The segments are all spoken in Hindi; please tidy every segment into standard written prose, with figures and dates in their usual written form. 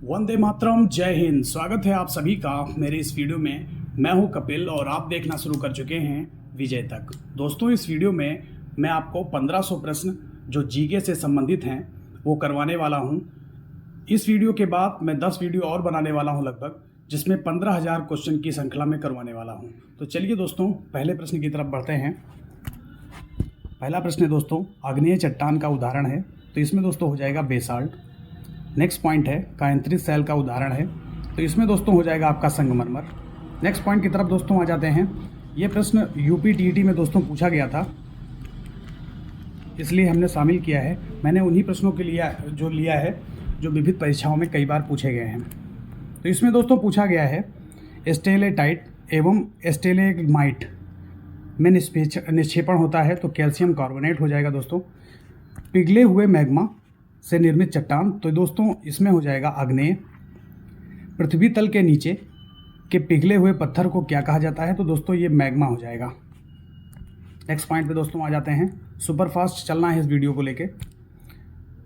वंदे मातरम, जय हिंद। स्वागत है आप सभी का मेरे इस वीडियो में। मैं हूं कपिल और आप देखना शुरू कर चुके हैं विजय तक। दोस्तों, इस वीडियो में मैं आपको 1500 प्रश्न जो जीके से संबंधित हैं वो करवाने वाला हूं। इस वीडियो के बाद मैं 10 वीडियो और बनाने वाला हूं लगभग, जिसमें 15,000 क्वेश्चन की श्रृंखला में करवाने वाला हूं। तो चलिए दोस्तों, पहले प्रश्न की तरफ बढ़ते हैं। पहला प्रश्न है दोस्तों, आग्नेय चट्टान का उदाहरण है, तो इसमें दोस्तों हो जाएगा बेसाल्ट। नेक्स्ट पॉइंट है कायंत्रित शैल का उदाहरण है, तो इसमें दोस्तों हो जाएगा आपका संगमरमर। नेक्स्ट पॉइंट की तरफ दोस्तों आ जाते हैं। ये प्रश्न यूपी टीईटी में दोस्तों पूछा गया था, इसलिए हमने शामिल किया है। मैंने उन्हीं प्रश्नों के लिए लिया है जो विविध परीक्षाओं में कई बार पूछे गए हैं। तो इसमें दोस्तों पूछा गया है स्टेलेटाइट एवं स्टेलेग्माइट में निक्षेपण होता है, तो कैल्शियम कार्बोनेट हो जाएगा दोस्तों। पिघले हुए मैग्मा से निर्मित चट्टान, तो दोस्तों इसमें हो जाएगा आग्नेय। पृथ्वी तल के नीचे के पिघले हुए पत्थर को क्या कहा जाता है, तो दोस्तों ये मैग्मा हो जाएगा। नेक्स्ट पॉइंट पे दोस्तों आ जाते हैं। सुपरफास्ट चलना है इस वीडियो को लेके।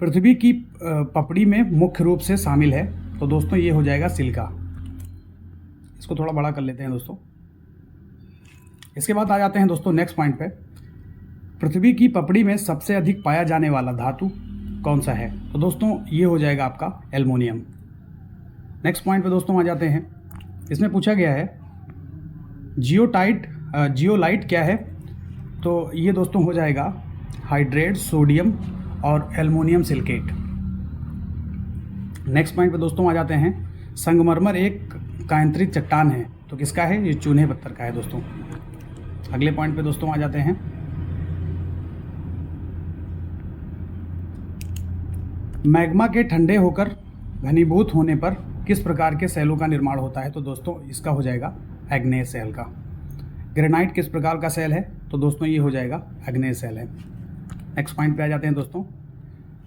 पृथ्वी की पपड़ी में मुख्य रूप से शामिल है, तो दोस्तों ये हो जाएगा सिलिका। इसको थोड़ा बड़ा कर लेते हैं दोस्तों। इसके बाद आ जाते हैं दोस्तों नेक्स्ट पॉइंट पे। पृथ्वी की पपड़ी में सबसे अधिक पाया जाने वाला धातु कौन सा है, तो दोस्तों ये हो जाएगा आपका एल्युमिनियम। नेक्स्ट पॉइंट पे दोस्तों आ जाते हैं। इसमें पूछा गया है जियोलाइट क्या है, तो ये दोस्तों हो जाएगा हाइड्रेट सोडियम और एल्युमिनियम सिलिकेट। नेक्स्ट पॉइंट पे दोस्तों आ जाते हैं। संगमरमर एक कायंत्रित चट्टान है, तो किसका है, ये चूने पत्थर का है दोस्तों। अगले पॉइंट पे दोस्तों आ जाते हैं। मैग्मा के ठंडे होकर घनीभूत होने पर किस प्रकार के सेलों का निर्माण होता है, तो दोस्तों इसका हो जाएगा आग्नेय सेल का। ग्रेनाइट किस प्रकार का सेल है, तो दोस्तों ये हो जाएगा आग्नेय सेल है। नेक्स्ट पॉइंट पे आ जाते हैं दोस्तों।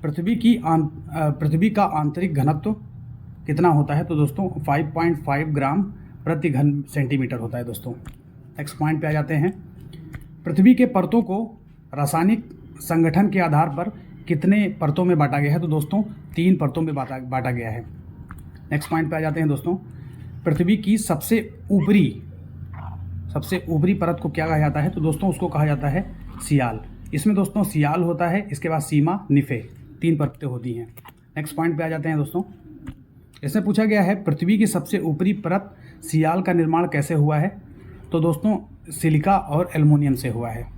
पृथ्वी का आंतरिक घनत्व कितना होता है, तो दोस्तों 5.5 ग्राम प्रति घन सेंटीमीटर होता है दोस्तों। नेक्स्ट पॉइंट पे आ जाते हैं। पृथ्वी के परतों को रासायनिक संगठन के आधार पर कितने परतों में बांटा गया है, तो दोस्तों 3 परतों में बांटा गया है। नेक्स्ट पॉइंट पे आ जाते हैं दोस्तों। पृथ्वी की सबसे ऊपरी परत को क्या कहा जाता है, तो दोस्तों उसको कहा जाता है सियाल। इसमें दोस्तों सियाल होता है, इसके बाद सीमा, निफे, 3 परतें होती हैं। नेक्स्ट पॉइंट पे आ जाते हैं दोस्तों। इसमें पूछा गया है पृथ्वी की सबसे ऊपरी परत सियाल का निर्माण कैसे हुआ है, तो दोस्तों सिलिका और एल्युमिनियम से हुआ है।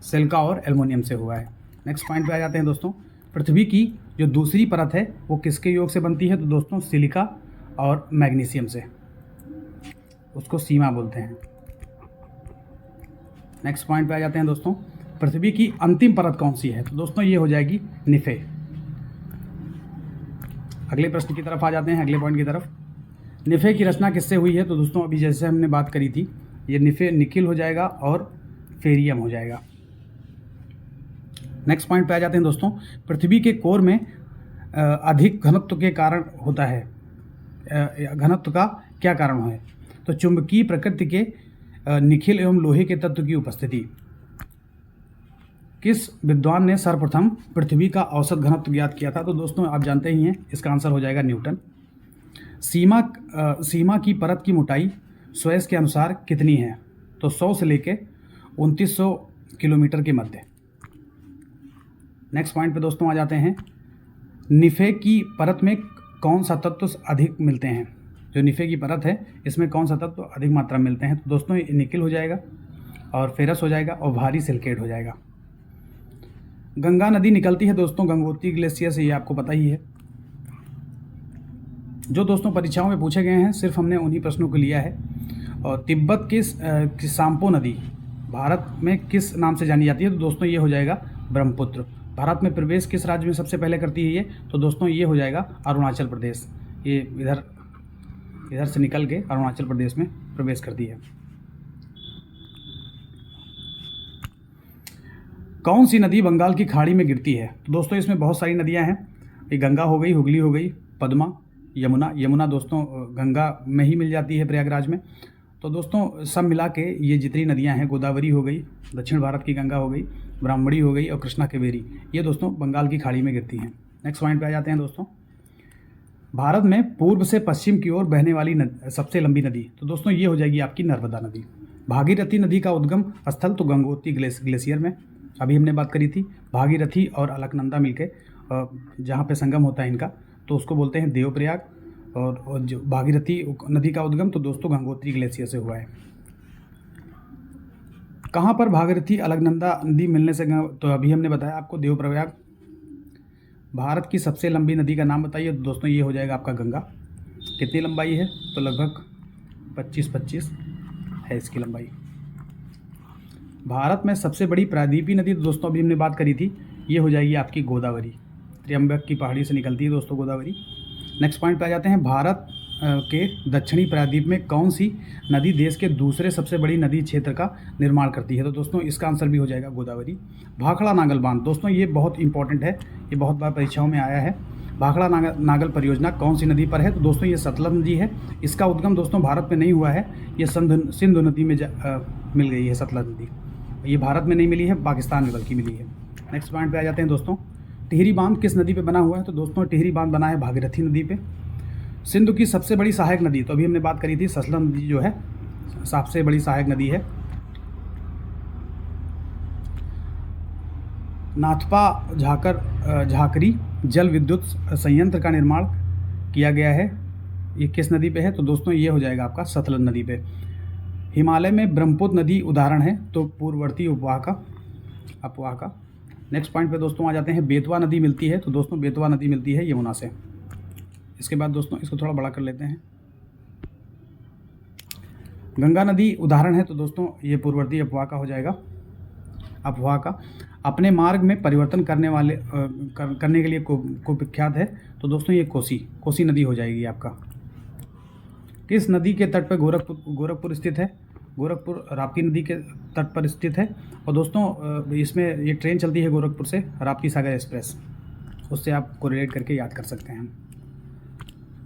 सिलिका और एल्युमिनियम से हुआ है। नेक्स्ट पॉइंट पे आ जाते हैं दोस्तों। पृथ्वी की जो दूसरी परत है वो किसके योग से बनती है, तो दोस्तों सिलिका और मैग्नीशियम से, उसको सीमा बोलते हैं। नेक्स्ट पॉइंट पे आ जाते हैं दोस्तों। पृथ्वी की अंतिम परत कौन सी है, तो दोस्तों ये हो जाएगी निफे। अगले प्रश्न की तरफ आ जाते हैं, अगले पॉइंट की तरफ। निफे की रचना किससे हुई है, तो दोस्तों अभी जैसे हमने बात करी थी, ये निफे निकिल हो जाएगा और फेरियम हो जाएगा। नेक्स्ट पॉइंट पे आ जाते हैं दोस्तों। पृथ्वी के कोर में अधिक घनत्व के कारण होता है, घनत्व का क्या कारण है, तो चुंबकीय प्रकृति के निखिल एवं लोहे के तत्व की उपस्थिति। किस विद्वान ने सर्वप्रथम पृथ्वी का औसत घनत्व ज्ञात किया था, तो दोस्तों आप जानते ही हैं, इसका आंसर हो जाएगा न्यूटन। सीमा की परत की मोटाई स्वेस के अनुसार कितनी है, तो 100 से लेके 2900 किलोमीटर के मध्य। नेक्स्ट पॉइंट पे दोस्तों आ जाते हैं। निफे की परत में कौन सा तत्व अधिक मिलते हैं, जो निफे की परत है इसमें कौन सा तत्व अधिक मात्रा में मिलते हैं, तो दोस्तों ये निकिल हो जाएगा और फेरस हो जाएगा और भारी सिलिकेट हो जाएगा। गंगा नदी निकलती है दोस्तों गंगोत्री ग्लेशियर से, ये आपको पता ही है। जो दोस्तों परीक्षाओं में पूछे गए हैं सिर्फ हमने उन्हीं प्रश्नों को लिया है। और तिब्बत की सांपो नदी भारत में किस नाम से जानी जाती है, तो दोस्तों ये हो जाएगा ब्रह्मपुत्र। भारत में प्रवेश किस राज्य में सबसे पहले करती है ये, तो दोस्तों ये हो जाएगा अरुणाचल प्रदेश। ये इधर से निकल के अरुणाचल प्रदेश में प्रवेश करती है। कौन सी नदी बंगाल की खाड़ी में गिरती है, तो दोस्तों इसमें बहुत सारी नदियां हैं। ये गंगा हो गई, हुगली हो गई, पद्मा, यमुना दोस्तों गंगा में ही मिल जाती है प्रयागराज में। तो दोस्तों सब मिला के ये जितनी नदियाँ हैं, गोदावरी हो गई, दक्षिण भारत की गंगा हो गई, ब्राह्मणी हो गई और कृष्णा कावेरी, ये दोस्तों बंगाल की खाड़ी में गिरती हैं। नेक्स्ट पॉइंट पे आ जाते हैं दोस्तों। भारत में पूर्व से पश्चिम की ओर बहने वाली सबसे लंबी नदी, तो दोस्तों ये हो जाएगी आपकी नर्मदा नदी। भागीरथी नदी का उद्गम स्थल तो गंगोत्री ग्लेशियर में, अभी हमने बात करी थी। भागीरथी और अलकनंदा मिलके जहाँ पे संगम होता है इनका, तो उसको बोलते हैं देवप्रयाग। और जो भागीरथी नदी का उद्गम तो दोस्तों गंगोत्री ग्लेशियर से हुआ है। कहाँ पर भागीरथी अलकनंदा नदी मिलने से, तो अभी हमने बताया आपको देवप्रयाग। भारत की सबसे लंबी नदी का नाम बताइए, तो दोस्तों ये हो जाएगा आपका गंगा। कितनी लंबाई है, तो लगभग 25 है इसकी लंबाई। भारत में सबसे बड़ी प्रायद्वीपीय नदी, तो दोस्तों अभी हमने बात करी थी, ये हो जाएगी आपकी गोदावरी। त्र्यंबक की पहाड़ी से निकलती है दोस्तों गोदावरी। नेक्स्ट पॉइंट पे आ जाते हैं। भारत के दक्षिणी प्रायद्वीप में कौन सी नदी देश के दूसरे सबसे बड़ी नदी क्षेत्र का निर्माण करती है, तो दोस्तों इसका आंसर भी हो जाएगा गोदावरी। भाखड़ा नागल बांध, दोस्तों ये बहुत इंपॉर्टेंट है, ये बहुत बार परीक्षाओं में आया है। भाखड़ा नागल परियोजना कौन सी नदी पर है, तो दोस्तों ये सतलज नदी है। इसका उद्गम दोस्तों भारत में नहीं हुआ है, ये सिंधु नदी में मिल गई है सतलज नदी। ये भारत में नहीं मिली है, पाकिस्तान में बल्कि मिली है। नेक्स्ट पॉइंट पे आ जाते हैं दोस्तों। टिहरी बांध किस नदी पे बना हुआ है, तो दोस्तों टिहरी बांध बना है भागीरथी नदी पे। सिंधु की सबसे बड़ी सहायक नदी, तो अभी हमने बात करी थी, सतलज नदी जो है सबसे बड़ी सहायक नदी है। नाथपा झाकरी जल विद्युत संयंत्र का निर्माण किया गया है, ये किस नदी पे है, तो दोस्तों ये हो जाएगा आपका सतलज नदी पे। हिमालय में ब्रह्मपुत्र नदी उदाहरण है, तो पूर्ववर्ती अपवाह का। नेक्स्ट पॉइंट पे दोस्तों आ जाते हैं। बेतवा नदी मिलती है, तो दोस्तों बेतवा नदी मिलती है यमुना से। इसके बाद दोस्तों इसको थोड़ा बड़ा कर लेते हैं। गंगा नदी उदाहरण है, तो दोस्तों ये पूर्ववर्ती अपवाह का हो जाएगा। अपवाह का अपने मार्ग में परिवर्तन करने के लिए को विख्यात है, तो दोस्तों ये कोसी नदी हो जाएगी आपका। किस नदी के तट पर गोरखपुर स्थित है, गोरखपुर राप्ती नदी के तट पर स्थित है। और दोस्तों इसमें ये ट्रेन चलती है गोरखपुर से, राप्ती सागर एक्सप्रेस, उससे आप कोरिलेट करके याद कर सकते हैं।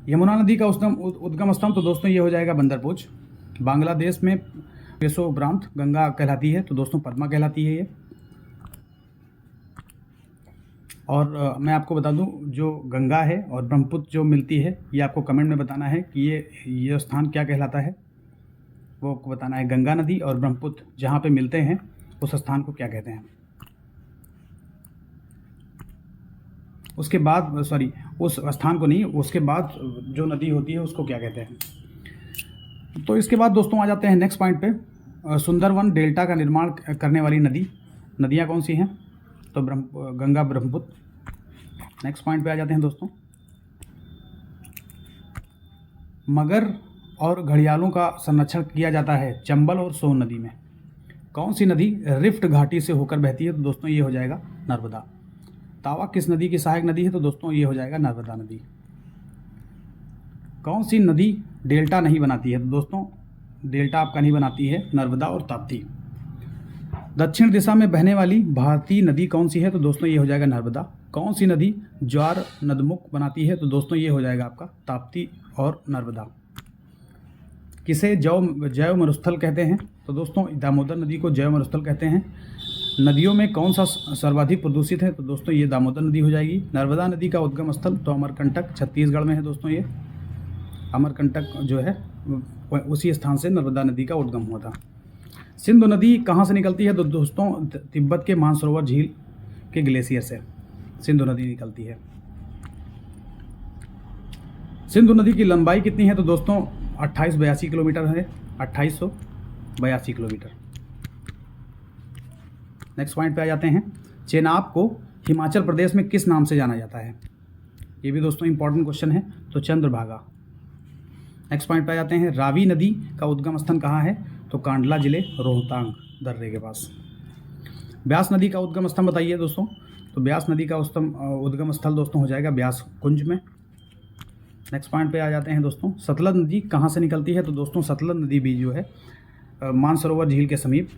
यमुना नदी का उद्गम स्थान, तो दोस्तों ये हो जाएगा बंदरपूछ। बांग्लादेश में पेशो उपरांत गंगा कहलाती है, तो दोस्तों पद्मा कहलाती है ये। और मैं आपको बता दूं, जो गंगा है और ब्रह्मपुत्र जो मिलती है, ये आपको कमेंट में बताना है कि ये स्थान क्या कहलाता है, वो आपको बताना है। गंगा नदी और ब्रह्मपुत्र जहाँ पे मिलते हैं उस स्थान को क्या कहते हैं। उसके बाद उस स्थान को नहीं, उसके बाद जो नदी होती है उसको क्या कहते हैं। तो इसके बाद दोस्तों आ जाते हैं नेक्स्ट पॉइंट पे। सुंदरवन डेल्टा का निर्माण करने वाली नदियाँ कौन सी हैं, तो गंगा ब्रह्मपुत्र। नेक्स्ट पॉइंट पे आ जाते हैं दोस्तों। मगर और घड़ियालों का संरक्षण किया जाता है चंबल और सोन नदी में। कौन सी नदी रिफ्ट घाटी से होकर बहती है, तो दोस्तों ये हो जाएगा नर्मदा। तावा किस नदी की सहायक नदी है, तो दोस्तों ये हो जाएगा नर्मदा नदी। कौन सी नदी डेल्टा नहीं बनाती है, तो दोस्तों डेल्टा आपका नहीं बनाती है नर्मदा और ताप्ती। दक्षिण दिशा में बहने वाली भारतीय नदी कौन सी है, तो दोस्तों ये हो जाएगा नर्मदा। कौन सी नदी ज्वार नदमुख बनाती है, तो दोस्तों ये हो जाएगा आपका ताप्ती और नर्मदा। किसे जैव मरुस्थल कहते हैं, तो दोस्तों दामोदर नदी को जैव मरुस्थल कहते हैं। नदियों में कौन सा सर्वाधिक प्रदूषित है, तो दोस्तों ये दामोदर नदी हो जाएगी। नर्मदा नदी का उद्गम स्थल तो अमरकंटक छत्तीसगढ़ में है दोस्तों। ये अमरकंटक जो है उसी स्थान से नर्मदा नदी का उद्गम हुआ था। सिंधु नदी कहाँ से निकलती है, तो दोस्तों तिब्बत के मानसरोवर झील के ग्लेशियर से सिंधु नदी निकलती है। सिंधु नदी की लंबाई कितनी है, तो दोस्तों 2882 किलोमीटर है, 2882 किलोमीटर। नेक्स्ट पॉइंट पे आ जाते हैं। चेनाब को हिमाचल प्रदेश में किस नाम से जाना जाता है, ये भी दोस्तों इंपॉर्टेंट क्वेश्चन है, तो चंद्रभागा। नेक्स्ट पॉइंट पे आ जाते हैं। रावी नदी का उद्गम स्थान कहाँ है, तो कांडला जिले रोहतांग दर्रे के पास। ब्यास नदी का उद्गम स्थान बताइए दोस्तों, तो ब्यास नदी का उद्गम स्थल दोस्तों हो जाएगा ब्यास कुंज में। नेक्स्ट पॉइंट पे आ जाते हैं दोस्तों। सतलज नदी कहाँ से निकलती है, तो दोस्तों सतलज नदी भी जो है मानसरोवर झील के समीप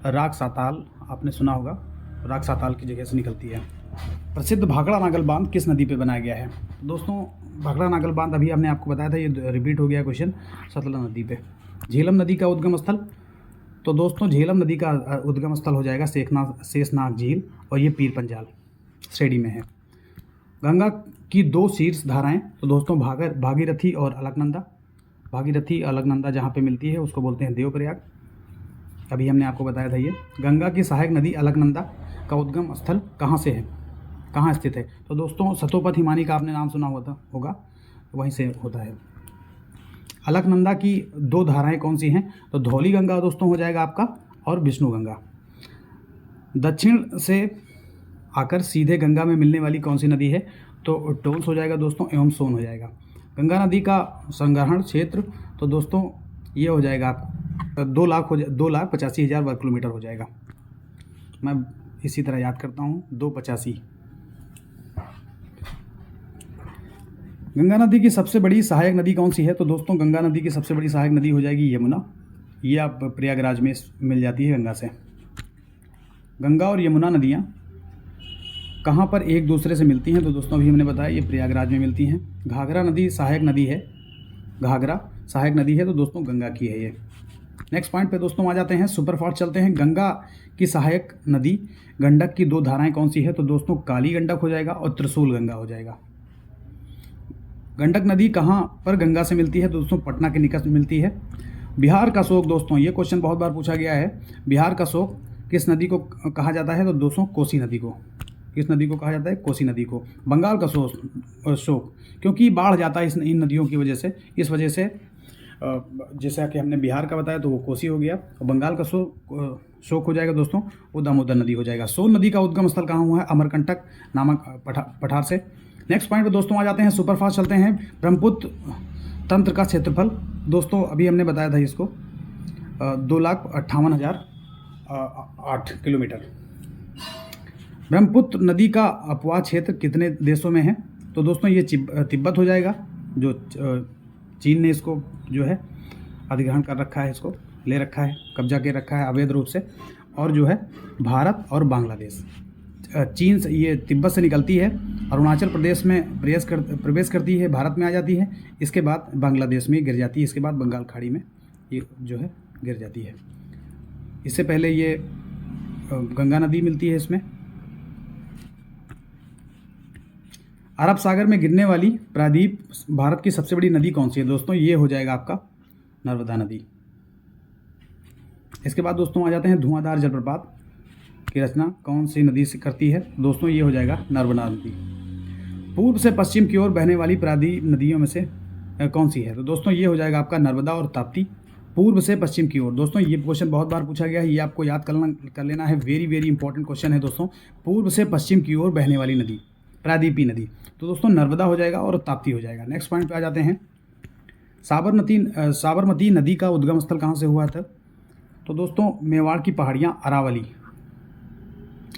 राग साताल, आपने सुना होगा, राग साताल की जगह से निकलती है। प्रसिद्ध भाखड़ा नागल बांध किस नदी पे बनाया गया है, दोस्तों भाखड़ा नागल बांध अभी हमने आपको बताया था, ये रिपीट हो गया क्वेश्चन सतलज नदी पे। झेलम नदी का उद्गम स्थल, तो दोस्तों झेलम नदी का उद्गम स्थल हो जाएगा शेषनाग झील, और ये पीर पंजाल श्रेणी में है। गंगा की दो शीर्ष धाराएं, तो दोस्तों भागीरथी और अलकनंदा। भागीरथी अलकनंदा जहाँ पे मिलती है उसको बोलते हैं देवप्रयाग, अभी हमने आपको बताया था ये। गंगा की सहायक नदी अलकनंदा का उद्गम स्थल कहाँ से है, कहाँ स्थित है, तो दोस्तों सतोपथ हिमानी का आपने नाम सुना होगा, वहीं से होता है। अलकनंदा की दो धाराएं कौन सी हैं, तो धौली गंगा दोस्तों हो जाएगा आपका, और विष्णु गंगा। दक्षिण से आकर सीधे गंगा में मिलने वाली कौन सी नदी है, तो टोंस हो जाएगा दोस्तों, एवं सोन हो जाएगा। गंगा नदी का संग्रहण क्षेत्र, तो दोस्तों ये हो जाएगा आपको 2,85,000 वर्ग किलोमीटर हो जाएगा। मैं इसी तरह याद करता हूँ, 285। गंगा नदी की सबसे बड़ी सहायक नदी कौन सी है, तो दोस्तों गंगा नदी की सबसे बड़ी सहायक नदी हो जाएगी यमुना। ये आप प्रयागराज में मिल जाती है गंगा से। गंगा और यमुना नदियाँ कहाँ पर एक दूसरे से मिलती हैं, तो दोस्तों अभी हमने बताया ये प्रयागराज में मिलती हैं। घाघरा नदी सहायक नदी है, घाघरा सहायक नदी है, तो दोस्तों गंगा की है ये। नेक्स्ट पॉइंट पे दोस्तों आ जाते हैं, सुपरफास्ट चलते हैं। गंगा की सहायक नदी गंडक की दो धाराएं कौन सी है, तो दोस्तों काली गंडक हो जाएगा और त्रिशूल गंगा हो जाएगा। गंडक नदी कहाँ पर गंगा से मिलती है, दोस्तों पटना के निकट मिलती है। बिहार का शोक, दोस्तों ये क्वेश्चन बहुत बार पूछा गया है, बिहार का शोक किस नदी को कहा जाता है, तो दोस्तों कोसी नदी को। किस नदी को कहा जाता है, कोसी नदी को। बंगाल का शोक क्योंकि बाढ़ जाता है इन नदियों की वजह से, इस वजह से जैसा कि हमने बिहार का बताया तो वो कोसी हो गया, और बंगाल का शोक हो जाएगा दोस्तों, वो दामोदर नदी हो जाएगा। सोन नदी का उद्गम स्थल कहाँ हुआ है, अमरकंटक नामक पठार से। नेक्स्ट पॉइंट पे दोस्तों आ जाते हैं, सुपरफास्ट चलते हैं। ब्रह्मपुत्र तंत्र का क्षेत्रफल, दोस्तों अभी हमने बताया था इसको 2,58,008 किलोमीटर। ब्रह्मपुत्र नदी का अपवाह क्षेत्र कितने देशों में है, तो दोस्तों ये तिब्बत हो जाएगा, जो चीन ने इसको जो है अधिग्रहण कर रखा है, इसको ले रखा है, कब्जा कर रखा है अवैध रूप से। और जो है भारत और बांग्लादेश, चीन से ये तिब्बत से निकलती है, अरुणाचल प्रदेश में प्रवेश करती है, भारत में आ जाती है, इसके बाद बांग्लादेश में गिर जाती है, इसके बाद बंगाल खाड़ी में ये जो है गिर जाती है। इससे पहले ये गंगा नदी मिलती है इसमें। अरब सागर में गिरने वाली प्रायद्वीप भारत की सबसे बड़ी नदी कौन सी है, दोस्तों ये हो जाएगा आपका नर्मदा नदी। इसके बाद दोस्तों आ जाते हैं, धुआंधार जलप्रपात की रचना कौन सी नदी से करती है, दोस्तों ये हो जाएगा नर्मदा नदी। पूर्व से पश्चिम की ओर बहने वाली प्रायद्वीप नदियों में से कौन सी है, तो दोस्तों ये हो जाएगा आपका नर्मदा और ताप्ती। पूर्व से पश्चिम की ओर, दोस्तों ये क्वेश्चन बहुत बार पूछा गया है, ये आपको याद कर लेना है, वेरी इंपॉर्टेंट क्वेश्चन है दोस्तों। पूर्व से पश्चिम की ओर बहने वाली नदी प्रायद्वीपीय नदी, तो दोस्तों नर्मदा हो जाएगा और ताप्ती हो जाएगा। नेक्स्ट पॉइंट पे आ जाते हैं, साबरमती नदी का उद्गम स्थल कहाँ से हुआ था, तो दोस्तों मेवाड़ की पहाड़ियाँ, अरावली।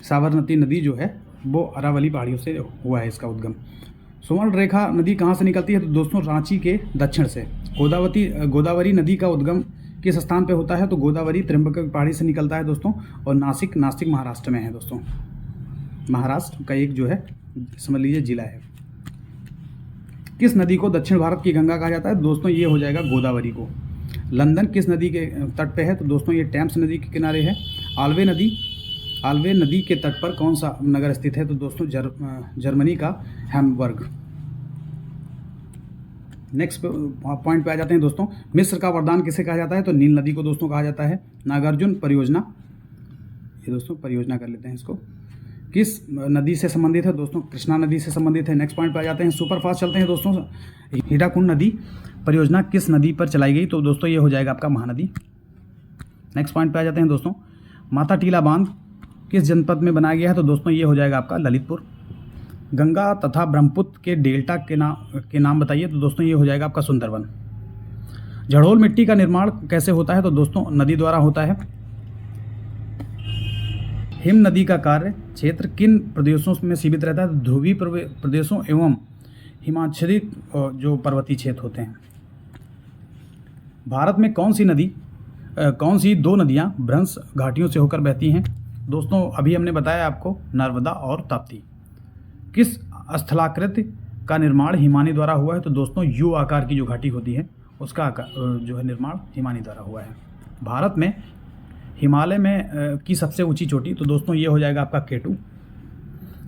साबरमती नदी जो है वो अरावली पहाड़ियों से हुआ है इसका उद्गम। सुवर्ण रेखा नदी कहाँ से निकलती है, तो दोस्तों रांची के दक्षिण से। गोदावरी नदी का उद्गम किस स्थान पे होता है, तो गोदावरी त्र्यंबक पहाड़ी से निकलता है दोस्तों, और नासिक महाराष्ट्र में है दोस्तों, महाराष्ट्र का एक जो है समझ लीजिए जिला है। किस नदी को दक्षिण भारत की गंगा कहा जाता है, दोस्तों ये हो जाएगा गोदावरी को। लंदन किस नदी के तट पे है, तो दोस्तों ये टेम्स नदी के किनारे है। आल्वे नदी के तट पर कौन सा नगर स्थित है, तो दोस्तों जर्मनी का हैम्बर्ग। नेक्स्ट पॉइंट पे आ जाते हैं दोस्तों, मिस्र का वरदान किसे कहा जाता है, तो नील नदी को दोस्तों कहा जाता है। नागार्जुन परियोजना, ये दोस्तों परियोजना कर लेते हैं इसको, किस नदी से संबंधित है, दोस्तों कृष्णा नदी से संबंधित है। नेक्स्ट पॉइंट पे आ जाते हैं, सुपरफास्ट चलते हैं दोस्तों। हीराकुंड नदी परियोजना किस नदी पर चलाई गई, तो दोस्तों ये हो जाएगा आपका महानदी। नेक्स्ट पॉइंट पे आ जाते हैं दोस्तों, माता टीला बांध किस जनपद में बनाया गया है, तो दोस्तों ये हो जाएगा आपका ललितपुर। गंगा तथा ब्रह्मपुत्र के डेल्टा के नाम बताइए, तो दोस्तों ये हो जाएगा आपका सुंदरवन। जड़ोल मिट्टी का निर्माण कैसे होता है, तो दोस्तों नदी द्वारा होता है। हिम नदी का कार्य क्षेत्र किन प्रदेशों में सीमित रहता है, ध्रुवीय प्रदेशों एवं हिमाच्छादित जो पर्वतीय क्षेत्र होते हैं। भारत में कौन सी दो नदियां भ्रंश घाटियों से होकर बहती हैं, दोस्तों अभी हमने बताया आपको नर्मदा और ताप्ती। किस स्थलाकृति का निर्माण हिमानी द्वारा हुआ है? तो दोस्तों यू आकार की जो घाटी होती है उसका जो है निर्माण हिमानी द्वारा हुआ है। भारत में हिमालय में की सबसे ऊंची चोटी, तो दोस्तों ये हो जाएगा आपका केटू।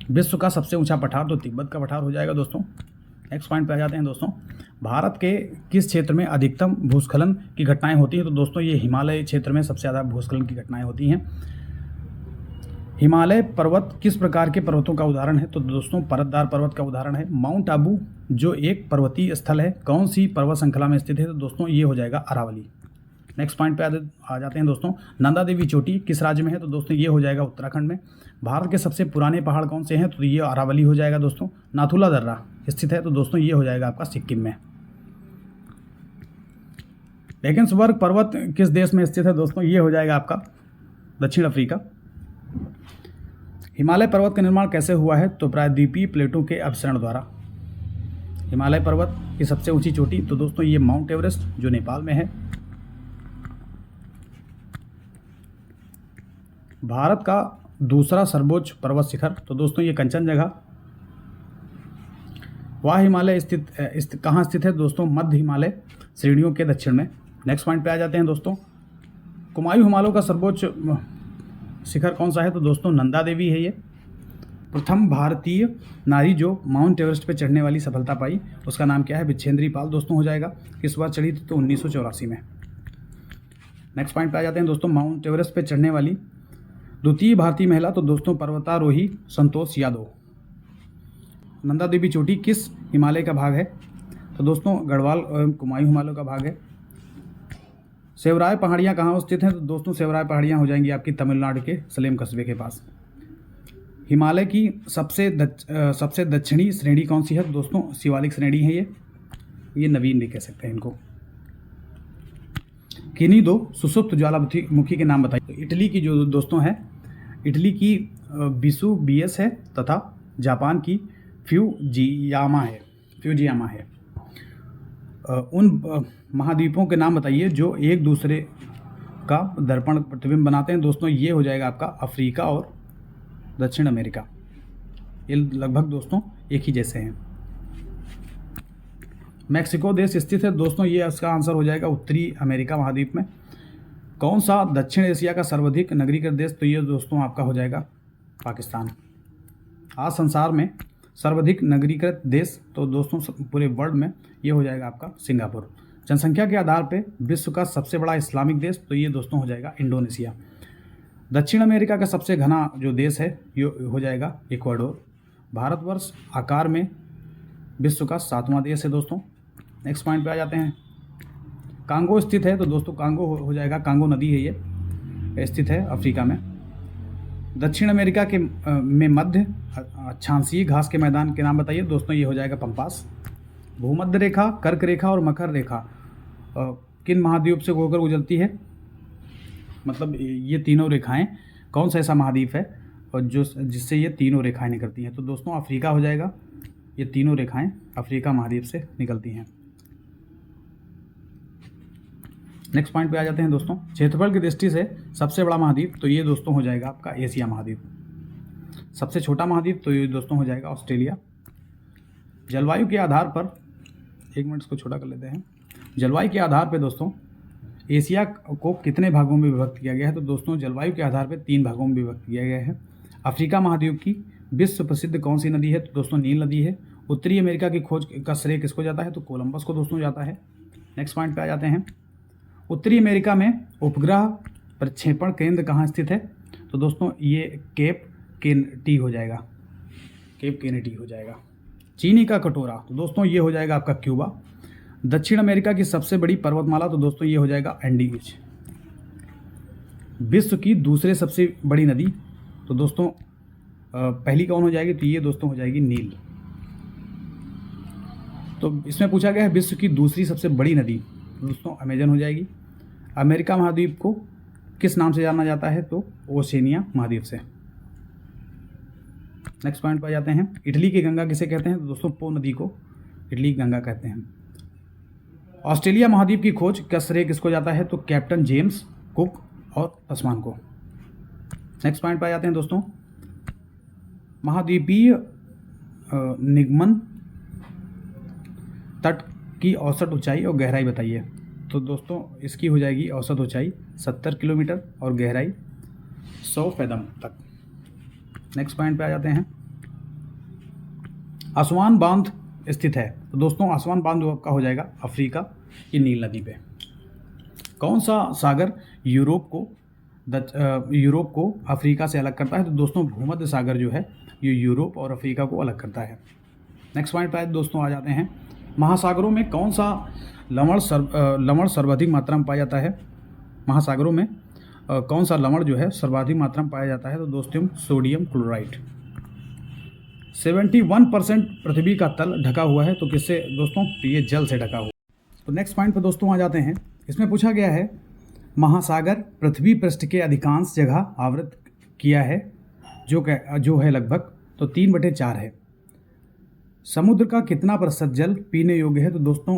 विश्व का सबसे ऊंचा पठार, तो तिब्बत का पठार हो जाएगा दोस्तों। नेक्स्ट पॉइंट पे आ जाते हैं दोस्तों, भारत के किस क्षेत्र में अधिकतम भूस्खलन की घटनाएं होती हैं? तो दोस्तों ये हिमालय क्षेत्र में सबसे ज़्यादा भूस्खलन की घटनाएं होती हैं। हिमालय पर्वत किस प्रकार के पर्वतों का उदाहरण है? तो दोस्तों परतदार पर्वत का उदाहरण है। माउंट आबू जो एक पर्वतीय स्थल है कौन सी पर्वत श्रृंखला में स्थित है? तो दोस्तों ये हो जाएगा अरावली। नेक्स्ट पॉइंट पे आ जाते हैं दोस्तों, नंदा देवी चोटी किस राज्य में है? तो दोस्तों ये हो जाएगा उत्तराखंड में। भारत के सबसे पुराने पहाड़ कौन से हैं? तो ये अरावली हो जाएगा दोस्तों। नाथुला दर्रा स्थित है, तो दोस्तों ये हो जाएगा आपका सिक्किम में। लेकिन्सबर्ग पर्वत किस देश में स्थित है? दोस्तों ये हो जाएगा आपका दक्षिण अफ्रीका। हिमालय पर्वत का निर्माण कैसे हुआ है? तो प्रायद्वीपीय प्लेटों के अपसरण द्वारा। हिमालय पर्वत की सबसे ऊंची चोटी, तो दोस्तों ये माउंट एवरेस्ट जो नेपाल में है। भारत का दूसरा सर्वोच्च पर्वत शिखर, तो दोस्तों ये कंचनजंगा। वह हिमालय कहाँ स्थित है? दोस्तों मध्य हिमालय श्रेणियों के दक्षिण में। नेक्स्ट पॉइंट पे आ जाते हैं दोस्तों, कुमायूं हिमालयों का सर्वोच्च शिखर कौन सा है? तो दोस्तों नंदा देवी है ये। प्रथम भारतीय नारी जो माउंट एवरेस्ट पे चढ़ने वाली सफलता पाई उसका नाम क्या है? बिच्छेंद्री पाल दोस्तों हो जाएगा। किस बार चढ़ी थी? तो 1984 में। नेक्स्ट पॉइंट पे आ जाते हैं दोस्तों, माउंट एवरेस्ट पे चढ़ने वाली द्वितीय भारतीय महिला, तो दोस्तों पर्वतारोही संतोष यादव। नंदा देवी चोटी किस हिमालय का भाग है? तो दोस्तों गढ़वाल कुमायूं हिमालय का भाग है। सेवराय पहाड़ियाँ कहाँ स्थित हैं? तो दोस्तों सेवराय पहाड़ियाँ हो जाएंगी आपकी तमिलनाडु के सलेम कस्बे के पास। हिमालय की सबसे दक्षिणी श्रेणी कौन सी है? दोस्तों शिवालिक श्रेणी है ये नवीन भी कह सकते हैं इनको। किन्हीं दो सुसुप्त ज्वालामुखी के नाम बताइए। तो इटली की जो दोस्तों है, इटली की विसुवियस है तथा जापान की फ्यूजियामा है। उन महाद्वीपों के नाम बताइए जो एक दूसरे का दर्पण प्रतिबिंब बनाते हैं। दोस्तों ये हो जाएगा आपका अफ्रीका और दक्षिण अमेरिका। ये लगभग दोस्तों एक ही जैसे हैं। मैक्सिको देश स्थित है, दोस्तों ये इसका आंसर हो जाएगा उत्तरी अमेरिका महाद्वीप में। कौन सा दक्षिण एशिया का सर्वाधिक नगरीकृत देश? तो ये दोस्तों आपका हो जाएगा पाकिस्तान। आज संसार में सर्वाधिक नगरीकृत देश, तो दोस्तों पूरे वर्ल्ड में ये हो जाएगा आपका सिंगापुर। जनसंख्या के आधार पे विश्व का सबसे बड़ा इस्लामिक देश, तो ये दोस्तों हो जाएगा इंडोनेशिया। दक्षिण अमेरिका का सबसे घना जो देश है ये हो जाएगा इक्वाडोर। भारतवर्ष आकार में विश्व का 7वां देश है दोस्तों। नेक्स्ट पॉइंट पे आ जाते हैं, कांगो स्थित है, तो दोस्तों कांगो हो जाएगा, कांगो नदी है ये, स्थित है अफ्रीका में। दक्षिण अमेरिका के में मध्य अक्षांशीय घास के मैदान के नाम बताइए। दोस्तों ये हो जाएगा पंपास। भूमध्य रेखा, कर्क रेखा और मकर रेखा किन महाद्वीप से होकर गुजरती है? मतलब ये तीनों रेखाएं कौन सा ऐसा महाद्वीप है और जिससे ये तीनों रेखाएं निकलती हैं? तो दोस्तों अफ्रीका हो जाएगा। ये तीनों रेखाएं अफ्रीका महाद्वीप से निकलती हैं। नेक्स्ट पॉइंट पे आ जाते हैं दोस्तों, क्षेत्रफल की दृष्टि से सबसे बड़ा महाद्वीप, तो ये दोस्तों हो जाएगा आपका एशिया महाद्वीप। सबसे छोटा महाद्वीप, तो ये दोस्तों हो जाएगा ऑस्ट्रेलिया। जलवायु के आधार पर, एक मिनट इसको छोटा कर लेते हैं। जलवायु के आधार पर दोस्तों एशिया को कितने भागों में विभक्त किया गया है? तो दोस्तों जलवायु के आधार पर 3 भागों में विभक्त किया गया है। अफ्रीका महाद्वीप की विश्व प्रसिद्ध कौन सी नदी है? तो दोस्तों नील नदी है। उत्तरी अमेरिका की खोज का श्रेय किसको जाता है? तो कोलंबस को दोस्तों जाता है। नेक्स्ट पॉइंट पे आ जाते हैं, उत्तरी अमेरिका में उपग्रह प्रक्षेपण केंद्र कहाँ स्थित है? तो दोस्तों ये केप केनेडी हो जाएगा, केप केनेडी हो जाएगा। चीनी का कटोरा, तो दोस्तों ये हो जाएगा आपका क्यूबा। दक्षिण अमेरिका की सबसे बड़ी पर्वतमाला, तो दोस्तों ये हो जाएगा एंडीज। विश्व की दूसरे सबसे बड़ी नदी, तो दोस्तों पहली कौन हो जाएगी? तो ये दोस्तों हो जाएगी नील। तो इसमें पूछा गया है विश्व की दूसरी सबसे बड़ी नदी, तो दोस्तों अमेजन हो जाएगी। अमेरिका महाद्वीप को किस नाम से जाना जाता है? तो ओशेनिया महाद्वीप से। नेक्स्ट पॉइंट पर जाते हैं, इटली की गंगा किसे कहते हैं? तो दोस्तों पो नदी को इटली की गंगा कहते हैं। ऑस्ट्रेलिया महाद्वीप की खोज का श्रेय किसको जाता है? तो कैप्टन जेम्स कुक और तस्मान को। नेक्स्ट पॉइंट पर जाते हैं दोस्तों, महाद्वीपीय निगमन तट की औसत ऊंचाई और गहराई बताइए। तो दोस्तों इसकी हो जाएगी औसत ऊंचाई 70 किलोमीटर और गहराई 100 फैदम तक। नेक्स्ट पॉइंट पे आ जाते हैं। आसवान बांध स्थित है। तो दोस्तों आसवान बांध आपका हो जाएगा अफ्रीका की नील नदी पे। कौन सा सागर यूरोप को अफ्रीका से अलग करता है? तो दोस्तों भूमध्य सागर जो है ये यूरोप और अफ्रीका को अलग करता है। नेक्स्ट पॉइंट पे दोस्तों आ जाते हैं। महासागरों में कौन सा लवण सर्वाधिक मात्रा में पाया जाता है? महासागरों में कौन सा लवण जो है सर्वाधिक मात्रा में पाया जाता है? तो दोस्तों सोडियम क्लोराइड। 71% पृथ्वी का तल ढका हुआ है, तो किससे दोस्तों? तो ये जल से ढका हुआ। तो नेक्स्ट पॉइंट पर दोस्तों आ जाते हैं। इसमें पूछा गया है महासागर पृथ्वी पृष्ठ के अधिकांश जगह आवृत किया है, जो है लगभग तो 3/4 है। समुद्र का कितना प्रतिशत जल पीने योग्य है? तो दोस्तों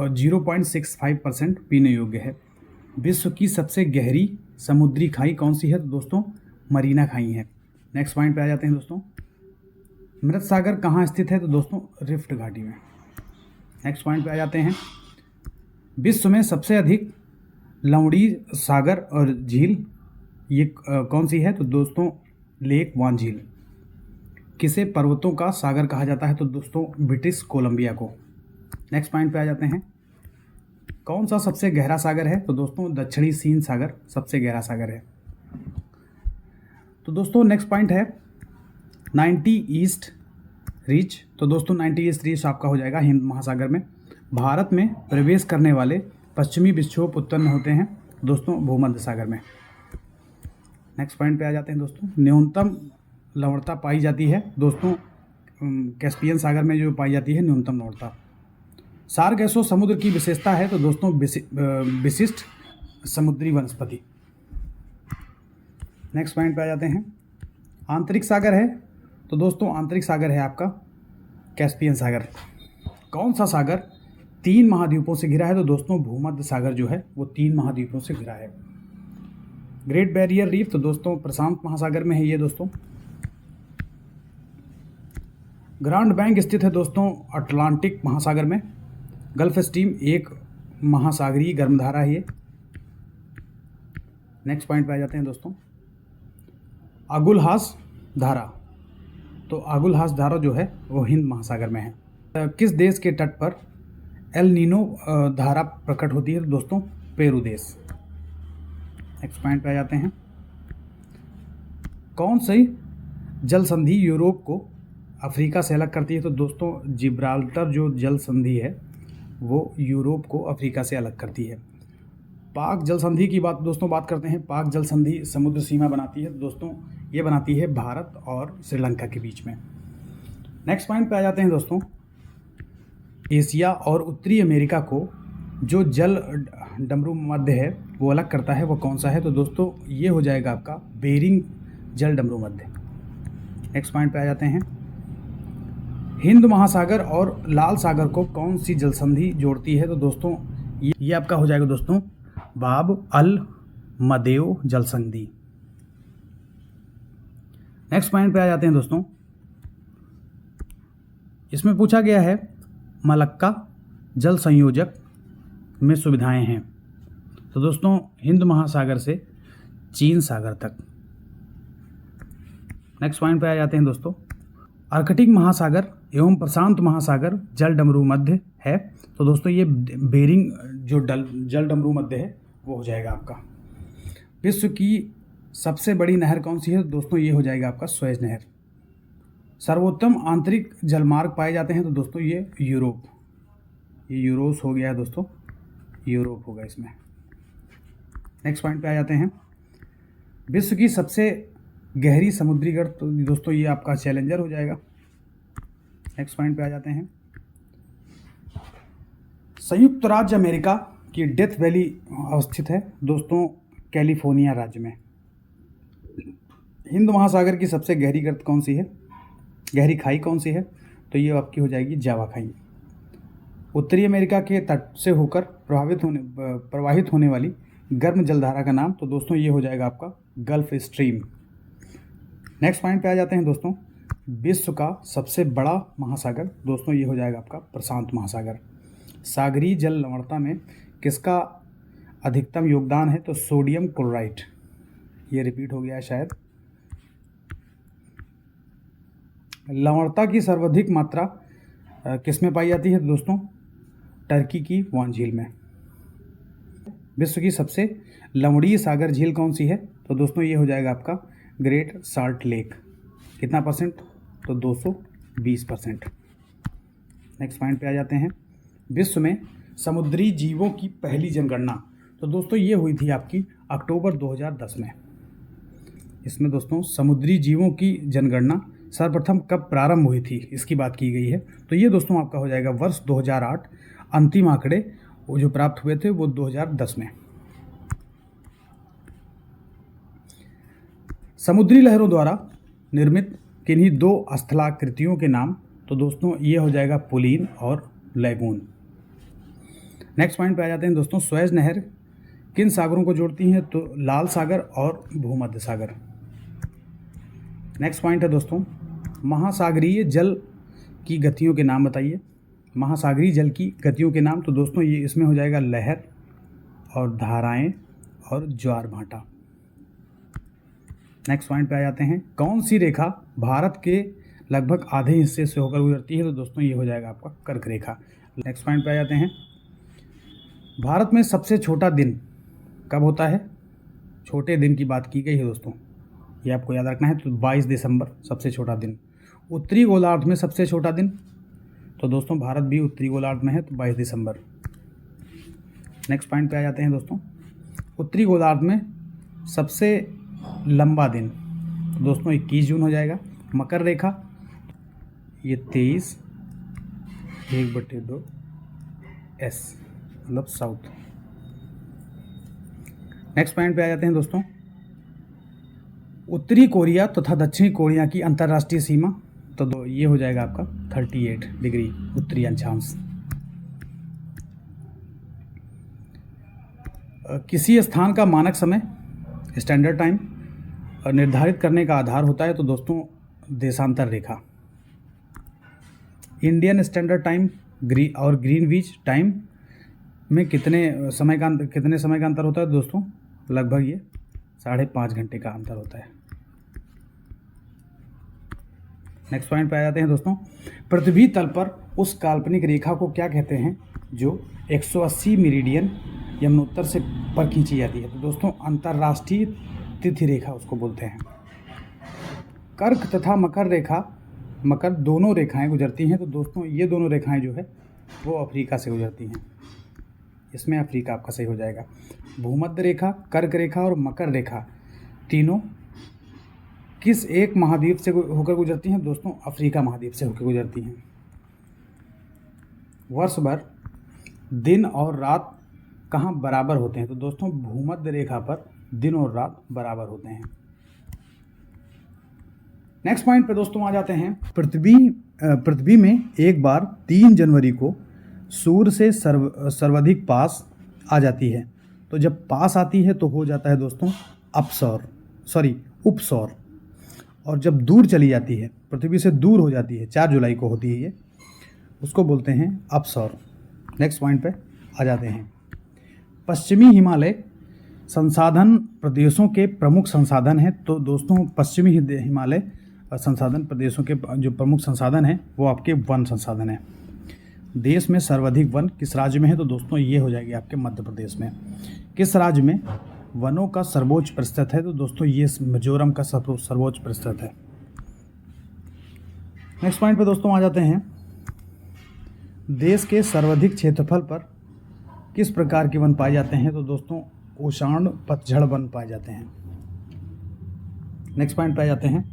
0.65% पीने योग्य है। विश्व की सबसे गहरी समुद्री खाई कौन सी है? तो दोस्तों मरीना खाई है। नेक्स्ट पॉइंट पे आ जाते हैं दोस्तों। मृत सागर कहाँ स्थित है? तो दोस्तों रिफ्ट घाटी में। नेक्स्ट पॉइंट पे आ जाते हैं। विश्व में सबसे अधिक लवणीय सागर और झील ये कौन सी है? तो दोस्तों लेक वान झील। किसे पर्वतों का सागर कहा जाता है? तो दोस्तों ब्रिटिश कोलंबिया को। नेक्स्ट पॉइंट पे आ जाते हैं। कौन सा सबसे गहरा सागर है? तो दोस्तों दक्षिणी सीन सागर सबसे गहरा सागर है। तो दोस्तों नेक्स्ट पॉइंट है 90 ईस्ट रीच। तो दोस्तों 90 ईस्ट रीच आपका हो जाएगा हिंद महासागर में। भारत में प्रवेश करने वाले पश्चिमी विक्षोभ उत्पन्न होते हैं दोस्तों भूमध्य सागर में। नेक्स्ट पॉइंट पे आ जाते हैं दोस्तों। न्यूनतम लवणता पाई जाती है दोस्तों कैस्पियन सागर में जो पाई जाती है न्यूनतम लवणता। सारगैसो समुद्र की विशेषता है, तो दोस्तों विशिष्ट समुद्री वनस्पति। नेक्स्ट पॉइंट पे आ जाते हैं। आंतरिक सागर है, तो दोस्तों आंतरिक सागर है आपका कैस्पियन सागर। कौन सा सागर 3 महाद्वीपों से घिरा है? तो दोस्तों भूमध्य सागर जो है वो 3 महाद्वीपों से घिरा है। ग्रेट बैरियर रीफ तो दोस्तों प्रशांत महासागर में है ये दोस्तों। ग्रांड बैंक स्थित है दोस्तों अटलांटिक महासागर में। गल्फ स्ट्रीम एक महासागरीय गर्मधारा है ये। नेक्स्ट पॉइंट पे आ जाते हैं दोस्तों। आगुलहास धारा, तो आगुलहास धारा जो है वो हिंद महासागर में है। किस देश के तट पर एल नीनो धारा प्रकट होती है? तो दोस्तों पेरू देश। नेक्स्ट पॉइंट पे आ जाते हैं। कौन सी जल संधि यूरोप को अफ्रीका से अलग करती है? तो दोस्तों जिब्राल्टर जो जल संधि है वो यूरोप को अफ्रीका से अलग करती है। पाक जल संधि की बात करते हैं। पाक जल संधि समुद्र सीमा बनाती है, तो दोस्तों ये बनाती है भारत और श्रीलंका के बीच में। नेक्स्ट पॉइंट पे आ जाते हैं दोस्तों। एशिया और उत्तरी अमेरिका को जो जल डमरू मध्य है वो अलग करता है, वो कौन सा है? तो दोस्तों ये हो जाएगा आपका बेरिंग जल डमरू मध्य। नेक्स्ट पॉइंट पे आ जाते हैं। हिंद महासागर और लाल सागर को कौन सी जल संधि जोड़ती है? तो दोस्तों ये आपका हो जाएगा दोस्तों बाब अल मदेव जल संधि। नेक्स्ट पॉइंट पे आ जाते हैं दोस्तों। इसमें पूछा गया है मलक्का जल संयोजक में सुविधाएं हैं, तो दोस्तों हिंद महासागर से चीन सागर तक। नेक्स्ट पॉइंट पे आ जाते हैं दोस्तों। आर्कटिक महासागर एवं प्रशांत महासागर जल डमरू मध्य है, तो दोस्तों ये बेरिंग जो जल डमरू मध्य है वो हो जाएगा आपका। विश्व की सबसे बड़ी नहर कौन सी है? तो दोस्तों ये हो जाएगा आपका सुएज नहर। सर्वोत्तम आंतरिक जलमार्ग पाए जाते हैं, तो दोस्तों ये यूरोस हो गया है दोस्तों, यूरोप होगा इसमें। नेक्स्ट पॉइंट पे आ जाते हैं। विश्व की सबसे गहरी समुद्री गर्त, तो दोस्तों ये आपका चैलेंजर हो जाएगा। नेक्स्ट पॉइंट पे आ जाते हैं। संयुक्त राज्य अमेरिका की डेथ वैली अवस्थित है दोस्तों कैलिफोर्निया राज्य में। हिंद महासागर की सबसे गहरी गर्त कौन सी है? गहरी खाई कौन सी है? तो ये आपकी हो जाएगी जावा खाई। उत्तरी अमेरिका के तट से होकर प्रवाहित होने वाली गर्म जलधारा का नाम, तो दोस्तों ये हो जाएगा आपका गल्फ स्ट्रीम। नेक्स्ट पॉइंट पे आ जाते हैं दोस्तों। विश्व का सबसे बड़ा महासागर दोस्तों ये हो जाएगा आपका प्रशांत महासागर। सागरीय जल लवणता में किसका अधिकतम योगदान है? तो सोडियम क्लोराइड। ये रिपीट हो गया है शायद। लवणता की सर्वाधिक मात्रा किस में पाई जाती है दोस्तों? टर्की की वॉन झील में। विश्व की सबसे लवणीय सागर झील कौन सी है? तो दोस्तों ये हो जाएगा आपका ग्रेट साल्ट लेक। कितना परसेंट? तो 220%। नेक्स्ट पॉइंट पे आ जाते हैं। विश्व में समुद्री जीवों की पहली जनगणना तो दोस्तों ये हुई थी आपकी अक्टूबर 2010 में। इसमें दोस्तों समुद्री जीवों की जनगणना सर्वप्रथम कब प्रारंभ हुई थी इसकी बात की गई है। तो ये दोस्तों आपका हो जाएगा वर्ष 2008। अंतिम आंकड़े वो जो प्राप्त हुए थे वो 2010 में। समुद्री लहरों द्वारा निर्मित किन्हीं दो स्थलाकृतियों के नाम? तो दोस्तों ये हो जाएगा पुलीन और लैगून। नेक्स्ट पॉइंट पे आ जाते हैं दोस्तों। स्वेज नहर किन सागरों को जोड़ती है? तो लाल सागर और भूमध्य सागर। नेक्स्ट पॉइंट है दोस्तों महासागरीय जल की गतियों के नाम बताइए। महासागरीय जल की गतियों के नाम? तो दोस्तों ये इसमें हो जाएगा लहर और धाराएं और ज्वार भाटा। नेक्स्ट पॉइंट पे आ जाते हैं। कौन सी रेखा भारत के लगभग आधे हिस्से से होकर गुजरती है? तो दोस्तों ये हो जाएगा आपका कर्क रेखा। नेक्स्ट पॉइंट पे आ जाते हैं। भारत में सबसे छोटा दिन कब होता है? छोटे दिन की बात की गई है दोस्तों, ये आपको याद रखना है। तो 22 दिसंबर सबसे छोटा दिन। उत्तरी गोलार्ध में सबसे छोटा दिन? तो दोस्तों भारत भी उत्तरी गोलार्ध में है, तो 22 दिसंबर। नेक्स्ट पॉइंट पे आ जाते हैं दोस्तों। उत्तरी गोलार्ध में सबसे लंबा दिन? तो दोस्तों 21 जून हो जाएगा। मकर रेखा ये 23/1/2 S मतलब साउथ। नेक्स्ट पॉइंट पे आ जाते हैं दोस्तों। उत्तरी कोरिया तथा दक्षिणी कोरिया की अंतर्राष्ट्रीय सीमा? तो ये हो जाएगा आपका 38 डिग्री उत्तरी अक्षांश। किसी स्थान का मानक समय स्टैंडर्ड टाइम निर्धारित करने का आधार होता है? तो दोस्तों देशांतर रेखा। इंडियन स्टैंडर्ड टाइम और ग्रीनविच टाइम में कितने समय का अंतर होता है दोस्तों? लगभग ये 5.5 घंटे का अंतर होता है। नेक्स्ट पॉइंट पे आ जाते हैं दोस्तों। पृथ्वी तल पर उस काल्पनिक रेखा को क्या कहते हैं जो 180 मेरिडियन यमुनोत्तर से पर खींची जाती है? तो दोस्तों अंतर्राष्ट्रीय तिथि रेखा उसको बोलते हैं। कर्क तथा मकर दोनों रेखाएं गुजरती हैं। तो दोस्तों ये दोनों रेखाएं जो है वो अफ्रीका से गुजरती हैं। इसमें अफ्रीका आपका सही हो जाएगा। भूमध्य रेखा, कर्क रेखा और मकर रेखा तीनों किस एक महाद्वीप से होकर गुजरती हैं? दोस्तों अफ्रीका महाद्वीप से होकर गुजरती हैं। वर्ष भर दिन और रात कहाँ बराबर होते हैं? तो दोस्तों भूमध्य रेखा पर दिन और रात बराबर होते हैं। नेक्स्ट पॉइंट पे दोस्तों आ जाते हैं। पृथ्वी में एक बार 3 जनवरी को सूर्य से सर्वाधिक पास आ जाती है। तो जब पास आती है तो हो जाता है दोस्तों उपसौर। और जब दूर चली जाती है, पृथ्वी से दूर हो जाती है, 4 जुलाई को होती है ये, उसको बोलते हैं अपसौर। नेक्स्ट पॉइंट पे आ जाते हैं। पश्चिमी हिमालय संसाधन प्रदेशों के प्रमुख संसाधन हैं। तो दोस्तों पश्चिमी हिमालय संसाधन प्रदेशों के जो प्रमुख संसाधन हैं वो आपके वन संसाधन हैं। देश में सर्वाधिक वन किस राज्य में है? तो दोस्तों ये हो जाएगी आपके मध्य प्रदेश में। किस राज्य में वनों का सर्वोच्च प्रतिशत है? तो दोस्तों ये मिजोरम का सर्वोच्च प्रतिशत है। नेक्स्ट पॉइंट पे दोस्तों आ जाते हैं। देश के सर्वाधिक क्षेत्रफल पर किस प्रकार के वन पाए जाते हैं? तो दोस्तों उष्ण पतझड़ वन पाए जाते हैं। नेक्स्ट पॉइंट पे आ जाते हैं।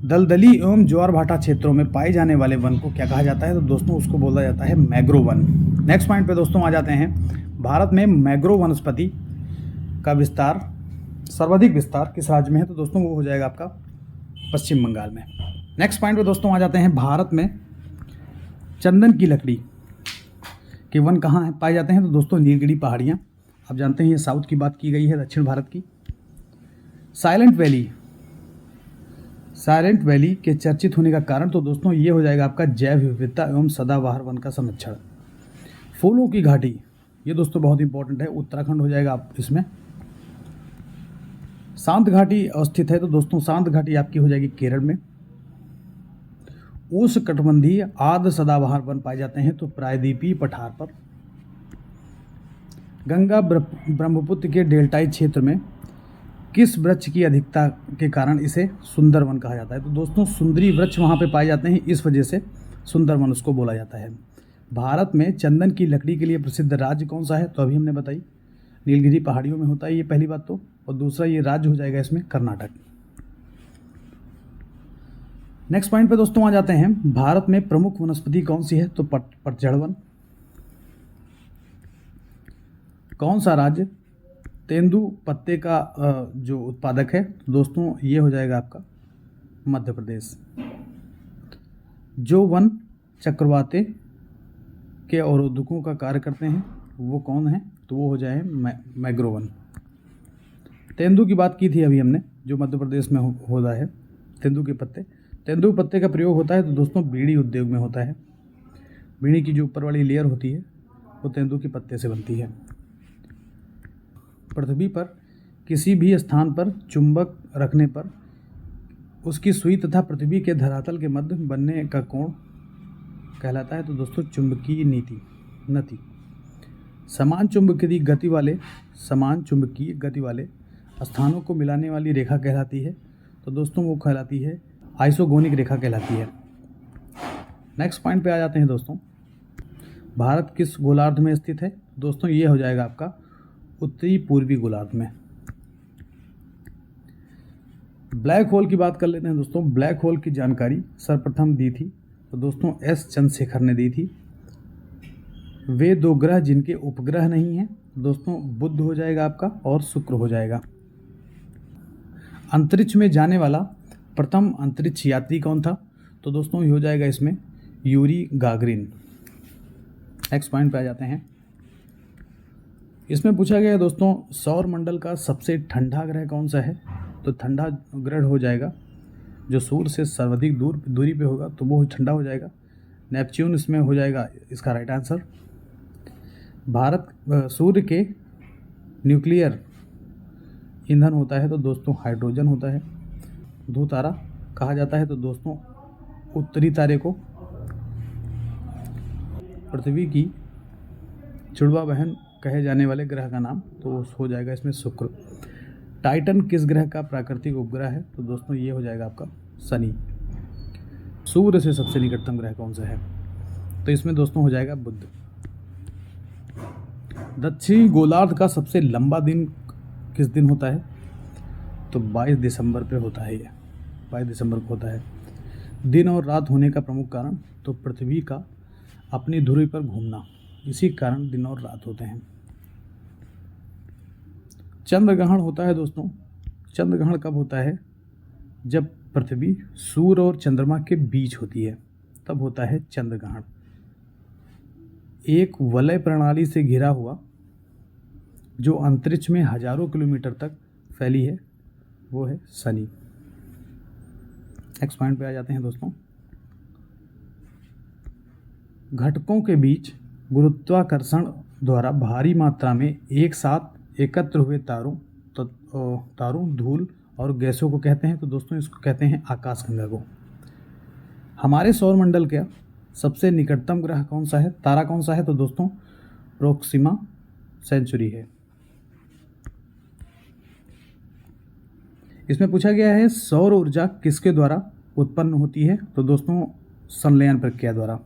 दलदली एवं ज्वार भाटा क्षेत्रों में पाए जाने वाले वन को क्या कहा जाता है? तो दोस्तों उसको बोला जाता है मैंग्रोव वन। नेक्स्ट पॉइंट पे दोस्तों आ जाते हैं। भारत में मैंग्रोव वनस्पति का सर्वाधिक विस्तार किस राज्य में है? तो दोस्तों वो हो जाएगा आपका पश्चिम बंगाल में। नेक्स्ट पॉइंट पे दोस्तों आ जाते हैं। भारत में चंदन की लकड़ी के वन कहाँ पाए जाते हैं? तो दोस्तों नीलगिरी पहाड़ियाँ। आप जानते हैं ये साउथ की बात की गई है, दक्षिण भारत की। साइलेंट वैली के चर्चित होने का कारण तो दोस्तों ये हो जाएगा आपका जैव विविधता एवं सदाबहार वन का संरक्षण। फूलों की घाटी, ये दोस्तों बहुत इंपॉर्टेंट है, उत्तराखंड हो जाएगा आप इसमें। शांत घाटी अवस्थित है तो दोस्तों शांत घाटी आपकी हो जाएगी केरल में। उष्णकटिबंधीय आर्द्र सदाबहार वन पाए जाते हैं तो प्रायद्वीपीय पठार पर। गंगा ब्रह्मपुत्र के डेल्टाई क्षेत्र में किस वृक्ष की अधिकता के कारण इसे सुंदरवन कहा जाता है? तो दोस्तों सुंदरी वृक्ष वहाँ पे पाए जाते हैं, इस वजह से सुंदरवन उसको बोला जाता है। भारत में चंदन की लकड़ी के लिए प्रसिद्ध राज्य कौन सा है? तो अभी हमने बताई नीलगिरी पहाड़ियों में होता है ये पहली बात तो, और दूसरा ये राज्य हो जाएगा इसमें कर्नाटक। नेक्स्ट पॉइंट पे दोस्तों आ जाते हैं, भारत में प्रमुख वनस्पति कौन सी है? तो पतझड़ वन। कौन सा राज्य तेंदू पत्ते का जो उत्पादक है? तो दोस्तों ये हो जाएगा आपका मध्य प्रदेश। जो वन चक्रवाते के अवरोधकों का कार्य करते हैं वो कौन है? तो वो हो जाए मैंग्रोव वन। तेंदू की बात की थी अभी हमने, जो मध्य प्रदेश में होता है तेंदू के पत्ते। तेंदू पत्ते का प्रयोग होता है तो दोस्तों बीड़ी उद्योग में होता है। बीड़ी की जो ऊपर वाली लेयर होती है वो तेंदू के पत्ते से बनती है। पृथ्वी पर किसी भी स्थान पर चुंबक रखने पर उसकी सुई तथा पृथ्वी के धरातल के मध्य बनने का कोण कहलाता है तो दोस्तों चुंबकीय नति। समान चुंबकीय गति वाले स्थानों को मिलाने वाली रेखा कहलाती है तो दोस्तों वो कहलाती है आइसोगोनिक रेखा कहलाती है। नेक्स्ट पॉइंट पे आ जाते हैं दोस्तों, भारत किस गोलार्ध में स्थित है? दोस्तों ये हो जाएगा आपका उत्तरी पूर्वी गोलार्ध में। ब्लैक होल की बात कर लेते हैं दोस्तों। ब्लैक होल की जानकारी सर्वप्रथम दी थी तो दोस्तों एस चंद्रशेखर ने दी थी। वे दो ग्रह जिनके उपग्रह नहीं हैं दोस्तों बुध हो जाएगा आपका और शुक्र हो जाएगा। अंतरिक्ष में जाने वाला प्रथम अंतरिक्ष यात्री कौन था? तो दोस्तों ये हो जाएगा इसमें यूरी गागरिन। नेक्स्ट पॉइंट पे आ जाते हैं, इसमें पूछा गया है दोस्तों सौर मंडल का सबसे ठंडा ग्रह कौन सा है? तो ठंडा ग्रह हो जाएगा जो सूर्य से सर्वाधिक दूरी पे होगा तो वो ठंडा हो जाएगा, नेपच्यून इसमें हो जाएगा इसका राइट आंसर। सूर्य के न्यूक्लियर ईंधन होता है तो दोस्तों हाइड्रोजन होता है। ध्रुव तारा कहा जाता है तो दोस्तों उत्तरी तारे को। पृथ्वी की जुड़वा बहन कहे जाने वाले ग्रह का नाम तो हो जाएगा इसमें शुक्र। टाइटन किस ग्रह का प्राकृतिक उपग्रह है? तो दोस्तों ये हो जाएगा आपका शनि। सूर्य से सबसे निकटतम ग्रह कौन सा है? तो इसमें दोस्तों हो जाएगा बुध। दक्षिणी गोलार्ध का सबसे लंबा दिन किस दिन होता है? तो 22 दिसंबर पे होता है, ये 22 दिसंबर को होता है। दिन और रात होने का प्रमुख कारण तो पृथ्वी का अपनी धुरी पर घूमना, इसी कारण दिन और रात होते हैं। चंद्रग्रहण होता है दोस्तों, चंद्रग्रहण कब होता है? जब पृथ्वी सूर्य और चंद्रमा के बीच होती है तब होता है चंद्रग्रहण। एक वलय प्रणाली से घिरा हुआ जो अंतरिक्ष में हजारों किलोमीटर तक फैली है वो है शनि। नेक्स्ट पॉइंट पे आ जाते हैं दोस्तों, घटकों के बीच गुरुत्वाकर्षण द्वारा भारी मात्रा में एक साथ एकत्र हुए तारों, धूल और गैसों को कहते हैं तो दोस्तों इसको कहते हैं आकाशगंगा को। हमारे सौरमंडल का सबसे निकटतम ग्रह कौन सा है, तारा कौन सा है? तो दोस्तों प्रोक्सिमा सेंचुरी है। इसमें पूछा गया है सौर ऊर्जा किसके द्वारा उत्पन्न होती है? तो दोस्तों संलयन प्रक्रिया द्वारा।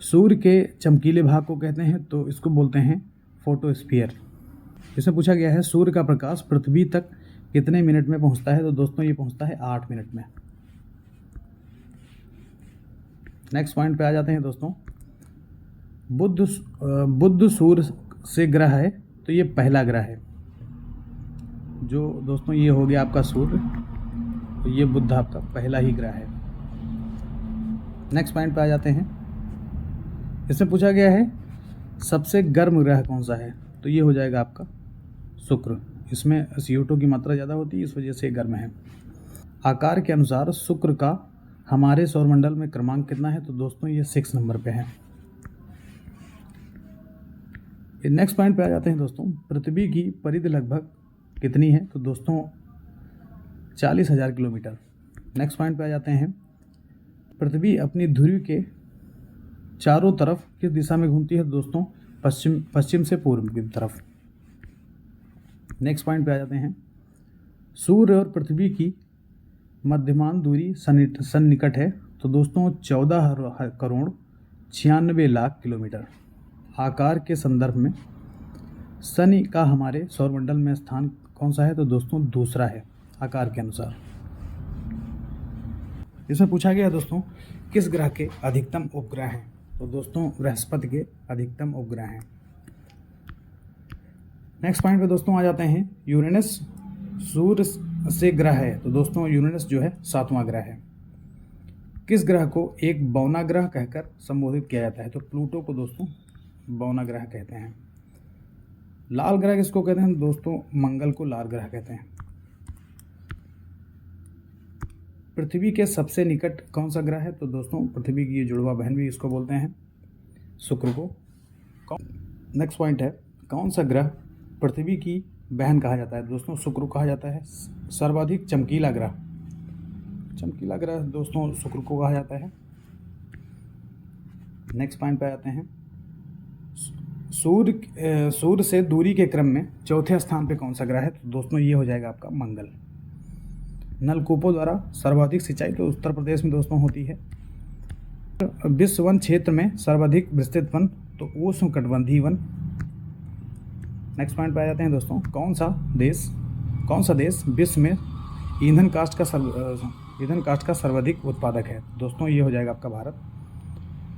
सूर्य के चमकीले भाग को कहते हैं तो इसको बोलते हैं फोटोस्फीयर। इसमें पूछा गया है सूर्य का प्रकाश पृथ्वी तक कितने मिनट में पहुंचता है? तो दोस्तों ये पहुंचता है 8 मिनट में। नेक्स्ट पॉइंट पे आ जाते हैं दोस्तों, बुध सूर्य से ग्रह है तो ये पहला ग्रह है। जो दोस्तों ये हो गया आपका सूर्य, तो ये बुध आपका पहला ही ग्रह है। नेक्स्ट पॉइंट पे आ जाते हैं, इसमें पूछा गया है सबसे गर्म ग्रह कौन सा है? तो ये हो जाएगा आपका शुक्र। इसमें CO2 की मात्रा ज़्यादा होती है, इस वजह से गर्म है। आकार के अनुसार शुक्र का हमारे सौरमंडल में क्रमांक कितना है? तो दोस्तों ये 6 नंबर पे है। नेक्स्ट पॉइंट पे आ जाते हैं दोस्तों। पृथ्वी की परिधि लगभग कितनी है? तो दोस्तों 40,000 किलोमीटर। नेक्स्ट पॉइंट पे आ जाते हैं। पृथ्वी अपनी ध्रुव के चारों तरफ किस दिशा में घूमती है? दोस्तों पश्चिम से पूर्व की तरफ। नेक्स्ट पॉइंट पे आ जाते हैं। सूर्य और पृथ्वी की मध्यमान दूरी सन्निकट है। तो दोस्तों 14 करोड़ 96 लाख किलोमीटर। आकार के संदर्भ में शनि का हमारे सौरमंडल में स्थान कौन सा है? तो दोस्तों दूसरा है आकार के अनुसार। इसमें पूछा गया दोस्तों किस ग्रह के अधिकतम उपग्रह हैं? तो दोस्तों बृहस्पति के अधिकतम उपग्रह हैं। नेक्स्ट पॉइंट पे दोस्तों आ जाते हैं। यूरेनस सूर्य से ग्रह है। तो दोस्तों यूरेनस जो है 7वां ग्रह है। किस ग्रह को एक बौना ग्रह कहकर संबोधित किया जाता है? तो प्लूटो को दोस्तों बौना ग्रह कहते हैं। लाल ग्रह किसको कहते हैं? दोस्तों मंगल को लाल ग्रह कहते हैं। पृथ्वी के सबसे निकट कौन सा ग्रह है? तो दोस्तों पृथ्वी की ये जुड़वा बहन भी इसको बोलते हैं, शुक्र को। नेक्स्ट पॉइंट है, कौन सा ग्रह पृथ्वी की बहन कहा जाता है? दोस्तों शुक्र कहा जाता है। सर्वाधिक चमकीला ग्रह दोस्तों शुक्र को कहा जाता है। नेक्स्ट पॉइंट पे आते हैं। सूर्य से दूरी के क्रम में चौथे स्थान पे कौन सा ग्रह है? तो दोस्तों ये हो जाएगा आपका मंगल। नलकूपों द्वारा सर्वाधिक सिंचाई तो उत्तर प्रदेश में दोस्तों होती है। विश्व वन क्षेत्र में सर्वाधिक विस्तृत वन तो उष्णकटिबंधीय वन। नेक्स्ट पॉइंट पे आ जाते हैं दोस्तों। कौन सा देश विश्व में ईंधन काष्ठ का सर्वाधिक उत्पादक है? दोस्तों ये हो जाएगा आपका भारत।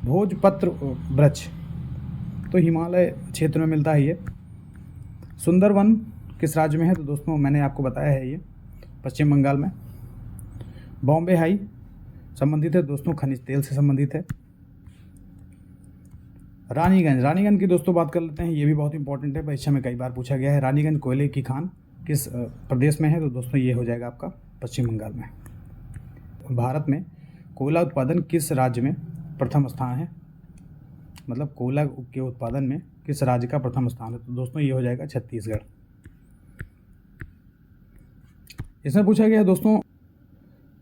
भोजपत्र वृक्ष तो हिमालय क्षेत्र में मिलता है ये। सुंदरवन किस राज्य में है? तो दोस्तों मैंने आपको बताया है ये पश्चिम बंगाल में। बॉम्बे हाई संबंधित है दोस्तों, खनिज तेल से संबंधित है। रानीगंज की दोस्तों बात कर लेते हैं, ये भी बहुत इंपॉर्टेंट है, परीक्षा में कई बार पूछा गया है। रानीगंज कोयले की खान किस प्रदेश में है? तो दोस्तों ये हो जाएगा आपका पश्चिम बंगाल में। भारत में कोयला उत्पादन किस राज्य में प्रथम स्थान है? मतलब कोयला के उत्पादन में किस राज्य का प्रथम स्थान है? तो दोस्तों ये हो जाएगा छत्तीसगढ़। इसमें पूछा गया दोस्तों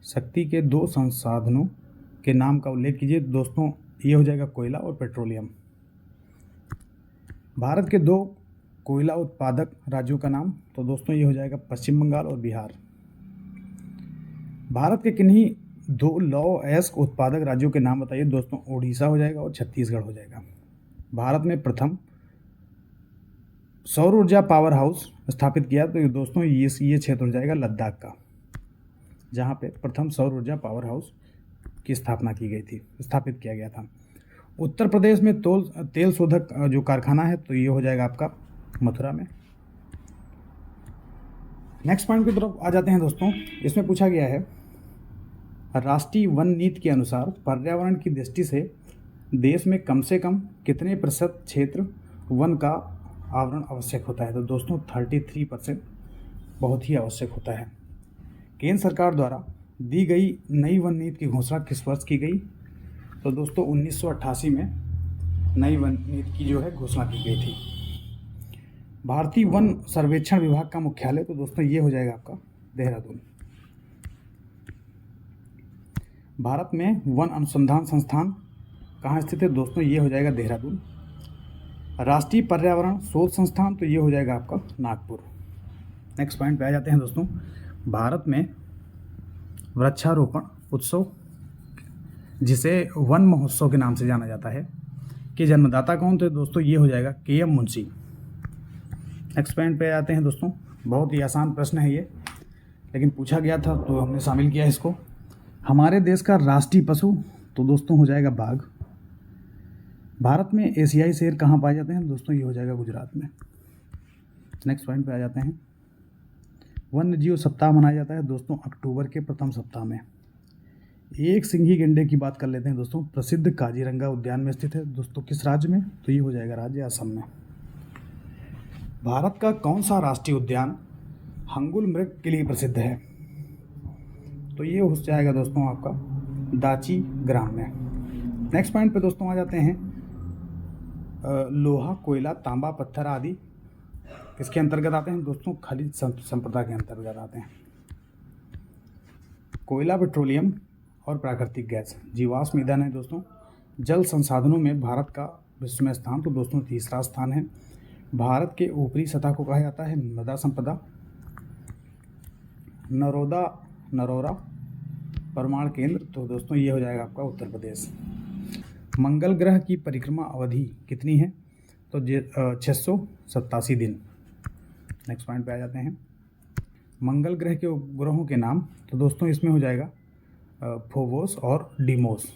शक्ति के 2 संसाधनों के नाम का उल्लेख कीजिए। दोस्तों ये हो जाएगा कोयला और पेट्रोलियम। भारत के 2 कोयला उत्पादक राज्यों का नाम, तो दोस्तों ये हो जाएगा पश्चिम बंगाल और बिहार। भारत के किन्हीं 2 लौह अयस्क उत्पादक राज्यों के नाम बताइए। दोस्तों ओडिशा हो जाएगा और छत्तीसगढ़ हो जाएगा। भारत में प्रथम सौर ऊर्जा पावर हाउस स्थापित किया, तो दोस्तों ये क्षेत्र हो जाएगा लद्दाख का, जहाँ पे प्रथम सौर ऊर्जा पावर हाउस की स्थापित किया गया था। उत्तर प्रदेश में तेल शोधक जो कारखाना है, तो ये हो जाएगा आपका मथुरा में। नेक्स्ट पॉइंट की तरफ आ जाते हैं दोस्तों। इसमें पूछा गया है राष्ट्रीय वन नीति के अनुसार पर्यावरण की दृष्टि से देश में कम से कम कितने प्रतिशत क्षेत्र वन का आवरण आवश्यक होता है? तो दोस्तों 33% बहुत ही आवश्यक होता है। केंद्र सरकार द्वारा दी गई नई वन नीति की घोषणा किस वर्ष की गई? तो दोस्तों 1988 में नई वन नीति की जो है घोषणा की गई थी। भारतीय वन सर्वेक्षण विभाग का मुख्यालय, तो दोस्तों ये हो जाएगा आपका देहरादून। भारत में वन अनुसंधान संस्थान कहाँ स्थित है? दोस्तों ये हो जाएगा देहरादून। राष्ट्रीय पर्यावरण शोध संस्थान, तो ये हो जाएगा आपका नागपुर। नेक्स्ट पॉइंट पे आ जाते हैं दोस्तों। भारत में वृक्षारोपण उत्सव, जिसे वन महोत्सव के नाम से जाना जाता है, के जन्मदाता कौन थे? दोस्तों ये हो जाएगा KM मुंशी। नेक्स्ट पॉइंट पे आते हैं दोस्तों। बहुत ही आसान प्रश्न है ये, लेकिन पूछा गया था तो हमने शामिल किया इसको। हमारे देश का राष्ट्रीय पशु, तो दोस्तों हो जाएगा बाघ। भारत में एशियाई शेर कहाँ पाए जाते हैं? दोस्तों ये हो जाएगा गुजरात में। नेक्स्ट पॉइंट पे आ जाते हैं। वन्य जीव सप्ताह मनाया जाता है दोस्तों अक्टूबर के प्रथम सप्ताह में। एक सिंघी गैंडे की बात कर लेते हैं दोस्तों। प्रसिद्ध काजीरंगा उद्यान में स्थित है दोस्तों किस राज्य में? तो ये हो जाएगा राज्य असम में। भारत का कौन सा राष्ट्रीय उद्यान हंगुल मृग के लिए प्रसिद्ध है? तो ये हो जाएगा दोस्तों आपका दाची ग्राम में। नेक्स्ट पॉइंट पे दोस्तों आ जाते हैं लोहा, कोयला, तांबा, पत्थर आदि किसके अंतर्गत आते हैं दोस्तों? खनिज संपदा के अंतर्गत आते हैं। कोयला, पेट्रोलियम और प्राकृतिक गैस जीवाश्म ईंधन है दोस्तों। जल संसाधनों में भारत का विश्व में स्थान तो दोस्तों तीसरा स्थान है। भारत के ऊपरी सतह को कहा जाता है मृदा संपदा। नरोरा परमाणु केंद्र तो दोस्तों ये हो जाएगा आपका उत्तर प्रदेश। मंगल ग्रह की परिक्रमा अवधि कितनी है? तो 687 दिन। नेक्स्ट पॉइंट पे आ जाते हैं मंगल ग्रह के उपग्रहों के नाम। तो दोस्तों इसमें हो जाएगा फोबोस और डीमोस।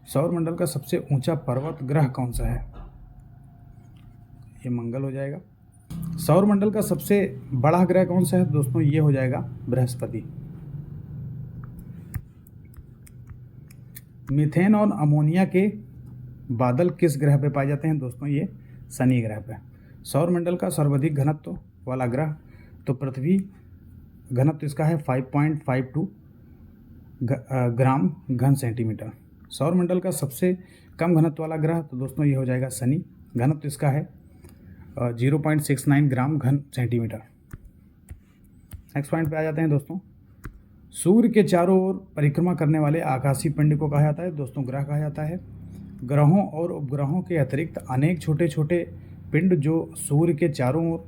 सौरमंडल का सबसे ऊंचा पर्वत ग्रह कौन सा है? ये मंगल हो जाएगा। सौरमंडल का सबसे बड़ा ग्रह कौन सा है दोस्तों? ये हो जाएगा बृहस्पति। मीथेन और अमोनिया के बादल किस ग्रह पे पाए जाते हैं दोस्तों? ये शनि ग्रह पे। सौरमंडल का सर्वाधिक घनत्व वाला ग्रह तो पृथ्वी, घनत्व इसका है 5.52 ग्राम घन सेंटीमीटर। सौरमंडल का सबसे कम घनत्व वाला ग्रह तो दोस्तों ये हो जाएगा शनि, घनत्व इसका है 0.69 ग्राम घन सेंटीमीटर। नेक्स्ट पॉइंट पे आ जाते हैं दोस्तों सूर्य के चारों ओर परिक्रमा करने वाले आकाशीय पिंड को कहा जाता है दोस्तों ग्रह कहा जाता है। ग्रहों और उपग्रहों के अतिरिक्त अनेक छोटे छोटे पिंड जो सूर्य के चारों ओर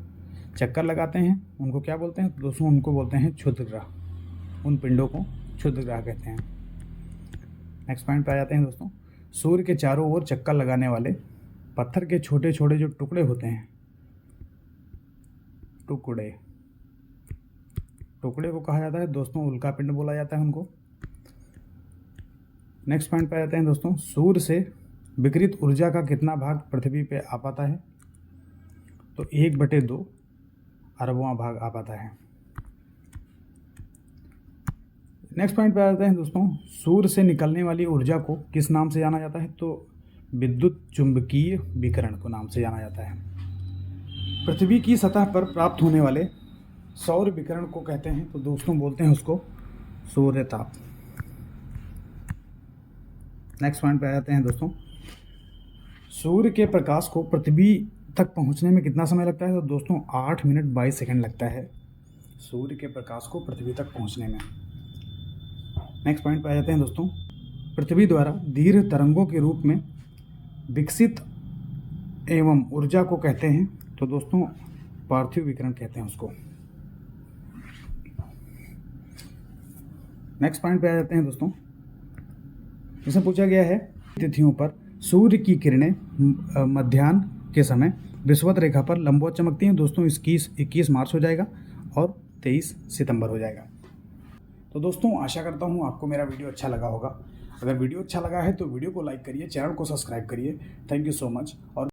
चक्कर लगाते हैं उनको क्या बोलते हैं दोस्तों? उनको बोलते हैं क्षुद्र ग्रह। उन पिंडों को क्षुद्र ग्रह कहते हैं। नेक्स्ट पॉइंट पे आ जाते हैं दोस्तों सूर्य के चारों ओर चक्कर लगाने वाले पत्थर के छोटे छोटे जो टुकड़े होते हैं, टुकड़े को कहा जाता है दोस्तों उल्का पिंड बोला जाता है उनको। नेक्स्ट पॉइंट पे आ जाते हैं दोस्तों सूर्य से विकिरित ऊर्जा का कितना भाग पृथ्वी पे आ पाता है? तो 1/2 अरबवां भाग आ पाता है। नेक्स्ट पॉइंट पे आ जाते हैं दोस्तों सूर्य से निकलने वाली ऊर्जा को किस नाम से जाना जाता है? तो विद्युत चुंबकीय विकिरण को नाम से जाना जाता है। पृथ्वी की सतह पर प्राप्त होने वाले सौर विकिरण को कहते हैं तो दोस्तों बोलते हैं उसको सूर्य ताप। नेक्स्ट पॉइंट पे आ जाते हैं दोस्तों सूर्य के प्रकाश को पृथ्वी तक पहुंचने में कितना समय लगता है? तो दोस्तों 8 मिनट 22 सेकंड लगता है सूर्य के प्रकाश को पृथ्वी तक पहुंचने में। नेक्स्ट पॉइंट पे आ जाते हैं दोस्तों पृथ्वी द्वारा दीर्घ तरंगों के रूप में विकसित एवं ऊर्जा को कहते हैं तो दोस्तों पार्थिव विकिरण कहते हैं उसको। नेक्स्ट पॉइंट पे आ जाते हैं दोस्तों इसमें पूछा गया है तिथियों पर सूर्य की किरणें मध्याह्न के समय विषुवत रेखा पर लंबवत चमकती हैं दोस्तों। 21 मार्च हो जाएगा और 23 सितंबर हो जाएगा। तो दोस्तों आशा करता हूँ आपको मेरा वीडियो अच्छा लगा होगा। अगर वीडियो अच्छा लगा है तो वीडियो को लाइक करिए, चैनल को सब्सक्राइब करिए। Thank you so much. और